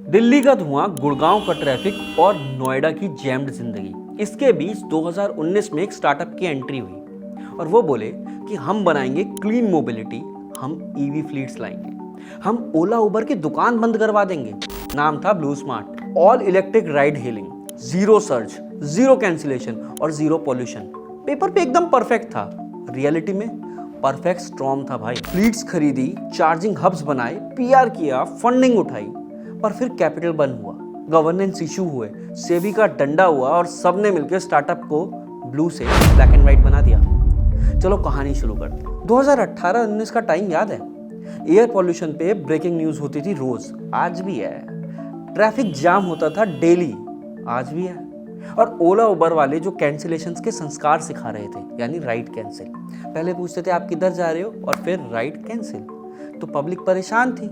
दिल्ली का धुआं, गुड़गांव का ट्रैफिक और नोएडा की जैम्ड जिंदगी, इसके बीच 2019 में एक स्टार्टअप की एंट्री हुई और वो बोले कि हम बनाएंगे क्लीन मोबिलिटी, हम ईवी फ्लीट्स लाएंगे, हम ओला उबर की दुकान बंद करवा देंगे। नाम था blue smart. All electric ride hailing, zero surge, zero cancellation और जीरो पॉल्यूशन। पेपर पे एकदम परफेक्ट था, रियलिटी में परफेक्ट स्टॉर्म था भाई। फ्लीट्स खरीदी, चार्जिंग हब्स बनाए, पीआर किया, फंडिंग उठाई, पर फिर कैपिटल बंद हुआ, गवर्नेंस इशू हुए, सेबी का डंडा हुआ और सबने मिलकर स्टार्टअप को ब्लू से ब्लैक एंड व्हाइट बना दिया। चलो कहानी शुरू करते हैं। 2018-19 का टाइम याद है? एयर पॉल्यूशन पे ब्रेकिंग न्यूज होती थी रोज, आज भी है। ट्रैफिक जाम होता था डेली, आज भी है। और ओला उबर वाले जो कैंसिलेशंस के संस्कार सिखा रहे थे, यानी राइड कैंसिल। पहले पूछते थे आप किधर जा रहे हो और फिर राइड कैंसिल। तो पब्लिक परेशान थी।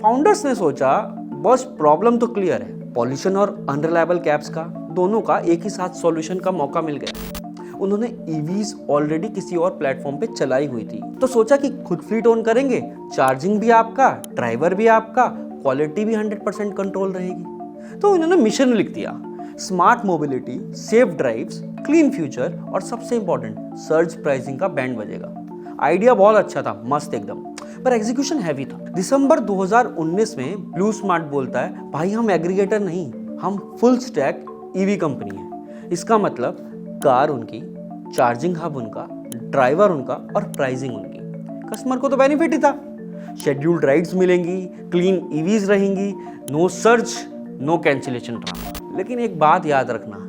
फाउंडर्स ने सोचा बस प्रॉब्लम तो क्लियर है, पॉल्यूशन और अनरिलायबल कैब्स का, दोनों का एक ही साथ सॉल्यूशन का मौका मिल गया। उन्होंने ईवीज ऑलरेडी किसी और प्लेटफॉर्म पे चलाई हुई थी, तो सोचा कि खुद फ्लीट ओन करेंगे, चार्जिंग भी आपका, ड्राइवर भी आपका, क्वालिटी भी 100% कंट्रोल रहेगी। तो उन्होंने मिशन लिख दिया, smart mobility, safe drives, clean future और सबसे इंपॉर्टेंट सर्ज प्राइसिंग का बैंड बजेगा। आइडिया बहुत अच्छा था, मस्त एकदम, पर एग्जीक्यूशन हैवी था। दिसंबर 2019 में ब्लू स्मार्ट बोलता है, भाई हम एग्रीगेटर नहीं, हम फुल स्टैक ईवी कंपनी है। इसका मतलब कार उनकी, चार्जिंग हब उनका, ड्राइवर उनका और प्राइसिंग उनकी। कस्टमर को तो बेनिफिट ही था, शेड्यूल्ड राइड्स मिलेंगी, क्लीन ईवीज रहेंगी, no surge, no cancellation drama. लेकिन एक बात याद रखना,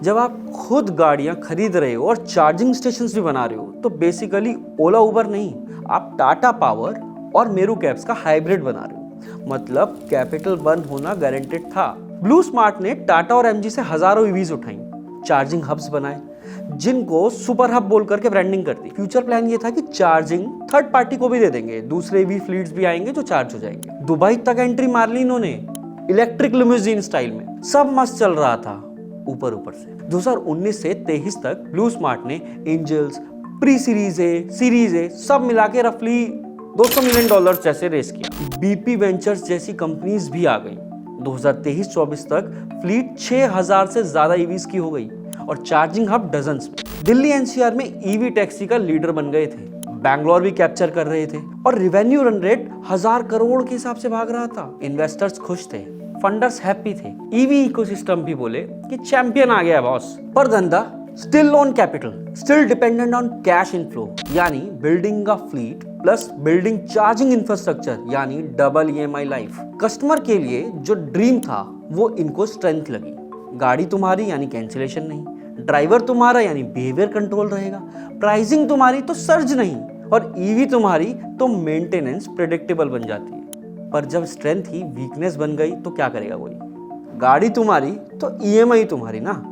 जब आप खुद गाड़ियां खरीद रहे हो और चार्जिंग स्टेशंस भी बना रहे हो, तो बेसिकली ओला उबर नहीं, आप टाटा पावर और मेरू कैब्स का हाइब्रिड बना रहे हो। मतलब कैपिटल बंद होना गारंटेड था। ब्लू स्मार्ट ने टाटा और एमजी से हजारों ईवीज उठाई, चार्जिंग हब्स बनाए, जिनको सुपर हब बोल करके ब्रांडिंग कर दी। फ्यूचर प्लान ये था कि चार्जिंग थर्ड पार्टी को भी दे देंगे, दूसरे ईवी फ्लीट्स भी आएंगे जो चार्ज हो जाएंगे। दुबई तक एंट्री मार ली इन्होंने, इलेक्ट्रिक लिमोजिन स्टाइल में। सब मस्त चल रहा था ऊपर से। 2019 से 23 तक ब्लू स्मार्ट ने angels, pre series A, series A सब मिला के रफली $200 मिलियन जैसे रेस किया। बीपी वेंचर्स जैसी कंपनीज भी आ गई। 2023-24 तक फ्लीट 6000 से ज्यादा ईवीज की हो गई और चार्जिंग हब डजन्स में। दिल्ली एनसीआर में ईवी टैक्सी का लीडर बन गए थे, बैंगलोर भी कैप्चर कर रहे थे और रिवेन्यू रन रेट 1000 करोड़ के हिसाब से भाग रहा था। इन्वेस्टर्स खुश थे, फंडर्स हैप्पी थे, ईवी इकोसिस्टम भी बोले कि चैंपियन आ गया बॉस। पर धंधा still on capital, still dependent on cash inflow, यानी building a fleet plus building charging infrastructure, यानी डबल ईएमआई लाइफ। कस्टमर के लिए जो ड्रीम था वो इनको स्ट्रेंथ लगी। गाड़ी तुम्हारी यानी कैंसिलेशन नहीं, ड्राइवर तुम्हारा यानी बिहेवियर कंट्रोल रहेगा, प्राइसिंग तुम्हारी तो सर्ज नहीं, और ईवी तुम्हारी तो मेंटेनेंस प्रेडिक्टेबल बन जाती है। पर जब स्ट्रेंथ ही वीकनेस बन गई तो क्या करेगा कोई? गाड़ी तुम्हारी तो ईएमआई तुम्हारी ना,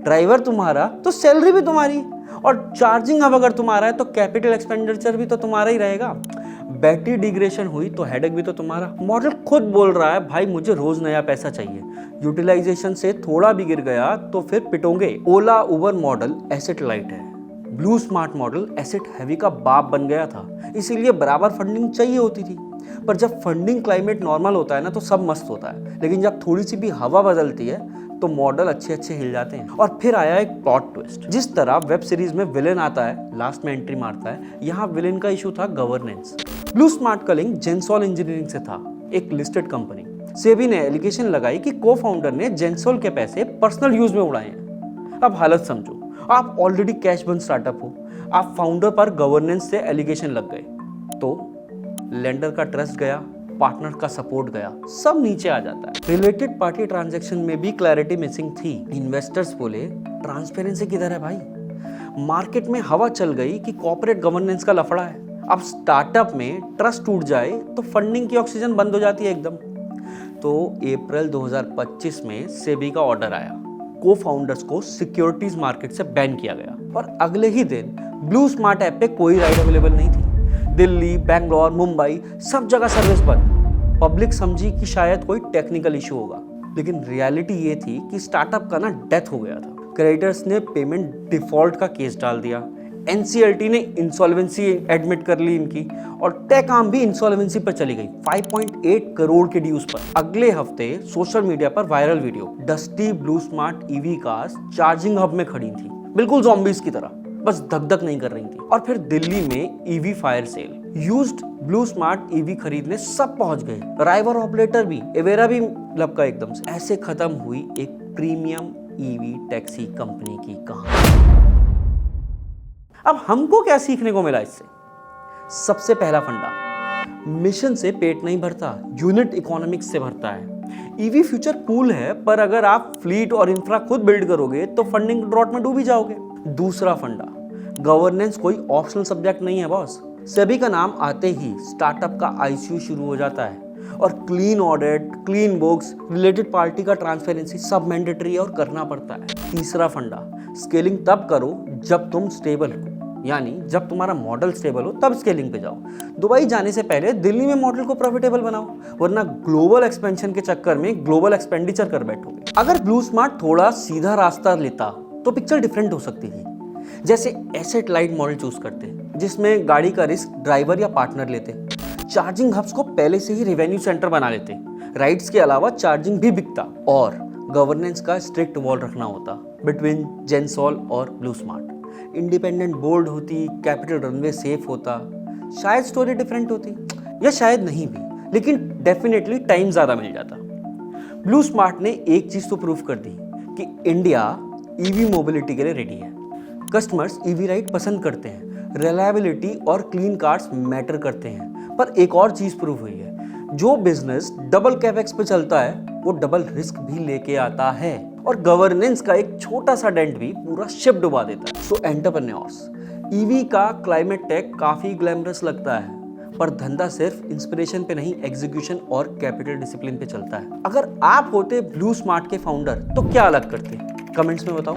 ड्राइवर तुम्हारा तो सैलरी भी तुम्हारी, और चार्जिंग हब अगर तुम्हारा है तो कैपिटल एक्सपेंडिचर भी तो तुम्हारा ही रहेगा। बैटरी डिग्रेडेशन हुई तो हेडेक भी तो तुम्हारा। मॉडल खुद बोल रहा है, भाई मुझे रोज नया पैसा चाहिए, यूटिलाइजेशन से थोड़ा भी गिर गया तो फिर पिटोंगे। ओला उबर मॉडल एसेट लाइट है, blue smart model asset heavy का बाप बन गया था, इसीलिए बराबर फंडिंग चाहिए होती थी। पर जब फंडिंग क्लाइमेट नॉर्मल होता है ना तो सब मस्त होता है, लेकिन जब थोड़ी सी भी हवा बदलती है तो मॉडल अच्छे हिल जाते हैं। और फिर आया एक प्लॉट ट्विस्ट। जिस तरह वेब सीरीज में विलेन आता है, लास्ट में एंट्री मारता है, यहाँ विलेन का इशू था गवर्नेंस। ब्लू स्मार्ट का लिंक जेंसॉल इंजीनियरिंग से था, एक लिस्टेड कंपनी। सेबी ने एलिगेशन लगाई कि को फाउंडर ने जेंसॉल के पैसे पर्सनल यूज में उड़ाए हैं। अब हालत समझो, आप ऑलरेडी कैश बर्न स्टार्टअप हो, आप फाउंडर पर गवर्नेंस से एलिगेशन लग गए, तो लेंडर का ट्रस्ट गया, पार्टनर का सपोर्ट गया, सब नीचे आ जाता है। रिलेटेड पार्टी ट्रांजैक्शन में भी क्लैरिटी मिसिंग थी। इन्वेस्टर्स बोले ट्रांसपेरेंसी किधर है भाई? मार्केट में हवा चल गई कि कॉर्पोरेट गवर्नेंस का लफड़ा है। अब स्टार्टअप में ट्रस्ट टूट जाए तो फंडिंग की ऑक्सीजन बंद हो जाती है एकदम। तो अप्रैल 2025 में सेबी का ऑर्डर आया, को फाउंडर्स को सिक्योरिटीज मार्केट से बैन किया गया। और अगले ही दिन ब्लू स्मार्ट ऐप पे कोई राइड अवेलेबल नहीं थी। दिल्ली, बैंगलोर, मुंबई सब जगह सर्विस बंद। पब्लिक समझी कि शायद कोई टेक्निकल इशू होगा, लेकिन रियलिटी ये थी कि स्टार्टअप का ना डेथ हो गया था। क्रेडिटर्स ने पेमेंट डिफॉल्ट का केस डाल दिया, एनसीएलटी ने इंसॉल्वेंसी एडमिट कर ली इनकी और टेक आर्म भी इंसॉल्वेंसी पर चली गई 5.8 करोड़ के ड्यूज पर। अगले हफ्ते सोशल मीडिया पर viral video dusty blue smart EV cars charging hub में खड़ी थी, बिल्कुल ज़ॉम्बीज की तरह, बस धक धक नहीं कर रही थी। और फिर दिल्ली में EV fire cell, used blue smart EV खरीदने सब पहुंच गए, राइवर ऑपरेटर भी, एवेरा भी लपका एकदम से। ऐसे खत्म हुई एक प्रीमियम ईवी टैक्सी कंपनी की कहानी। अब हमको क्या सीखने को मिला इससे? सबसे पहला फंडा, मिशन से पेट नहीं भरता, यूनिट इकोनॉमिक्स से भरता है। ईवी फ्यूचर कूल है, पर अगर आप फ्लीट और इंफ्रा खुद बिल्ड करोगे तो फंडिंग ड्रॉट में डूब ही जाओगे। दूसरा फंडा, गवर्नेंस कोई ऑप्शनल सब्जेक्ट नहीं है बॉस। सेबी का नाम आते ही स्टार्टअप का आईसीयू शुरू हो जाता है और clean audit, clean books, related party का ट्रांसपेरेंसी सब मैंडेटरी है और करना पड़ता है। तीसरा फंडा, स्केलिंग तब करो जब तुम स्टेबल हो, यानी जब तुम्हारा मॉडल स्टेबल हो तब स्केलिंग पे जाओ। दुबई जाने से पहले दिल्ली में मॉडल को प्रॉफिटेबल बनाओ, वरना ग्लोबल एक्सपेंशन के चक्कर में ग्लोबल एक्सपेंडिचर कर बैठोगे। अगर ब्लू स्मार्ट थोड़ा सीधा रास्ता लेता तो पिक्चर डिफरेंट हो सकती थी। जैसे एसेट लाइट मॉडल चूज करते, जिसमें गाड़ी का रिस्क ड्राइवर या पार्टनर लेते, चार्जिंग हब्स को पहले से ही रेवेन्यू सेंटर बना लेते, राइड्स के अलावा चार्जिंग भी बिकता, और गवर्नेंस का स्ट्रिक्ट वॉल रखना होता बिटवीन जेनसॉल और ब्लू स्मार्ट। इंडिपेंडेंट बोर्ड होती, कैपिटल रनवे सेफ होता, शायद स्टोरी डिफरेंट होती या शायद नहीं भी, लेकिन डेफिनेटली टाइम ज्यादा मिल जाता। ब्लू स्मार्ट ने एक चीज तो प्रूव कर दी कि इंडिया ईवी मोबिलिटी के लिए रेडी है। कस्टमर्स ईवी राइड पसंद करते हैं, रिलायबिलिटी और क्लीन कार्स मैटर करते हैं। पर एक और चीज प्रूव हुई है, जो बिजनेस डबल कैपेक्स पे चलता है वो डबल रिस्क भी लेके आता है, और गवर्नेंस का एक छोटा सा डेंट भी पूरा शिप डुबा देता है। सो एंटरप्रेन्योर्स, ईवी का क्लाइमेट टेक काफी ग्लैमरस लगता है, पर धंधा सिर्फ इंस्पिरेशन पे नहीं, एग्जीक्यूशन और कैपिटल डिसिप्लिन पे चलता है। अगर आप होते ब्लू स्मार्ट के फाउंडर तो क्या अलग करते? कमेंट्स में बताओ।